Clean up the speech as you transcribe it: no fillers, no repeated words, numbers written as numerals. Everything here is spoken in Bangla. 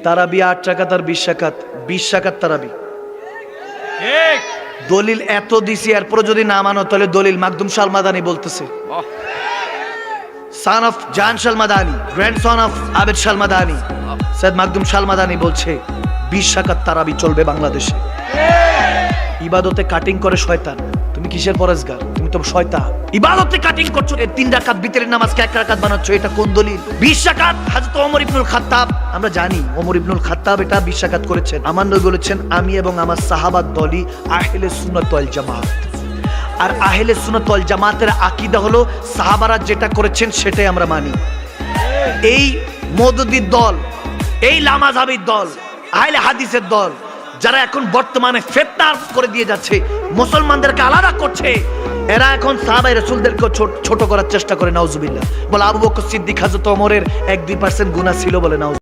তারাবি 8 রাকাত আর 20 রাকাত, 20 রাকাত তারাবি। দলিল এত দিছি, এরপর যদি না মানো তাহলে দলিল মাকদুম শাহ মাদানি বলতেছে, son of জান শাহ মাদানি, grandson of আবেদ শাহ মাদানি, সৈয়দ মাকদুম শাহ মাদানি বলছে 20 রাকাত তারাবি চলবে বাংলাদেশে। ইবাদতে কাটিং করে শয়তান, তুমি কিসের পরেজগার? তুমি তো শয়তান। ইবাদতে কাটিং করছো, 3 রাকাত বিতরের নামাজকে 1 রাকাত বানাচ্ছো, এটা কোন দলিল? 20 রাকাত হযরত ওমর ইবনুল খাত্তাব, আমরা জানি ওমর ইবনুল খাত্তাব এটা 20 রাকাত করেছেন। আমার নবী বলেছেন আমি এবং আমার সাহাবার দলই আহলে সুন্নাত ওয়াল জামাত। আর আহলে সুন্নাত ওয়াল জামাতের আকীদা হলো সাহাবারা যেটা করেছেন সেটাই আমরা মানি। এই মওদুদির দল, এই লামাযাবির দল, আহলে হাদিসের দল যারা এখন বর্তমানে ফিতনা করে দিয়ে যাচ্ছে, মুসলমানদেরকে আলাদা করছে, এরা এখন সাহাবায়ে রাসূলদেরকে ছোট করার চেষ্টা করে। নাউজুবিল্লাহ। বলে আবু বকর সিদ্দিক হযরত ওমরের 1-2% গুনাহ ছিল বলে নাউজুবিল্লাহ।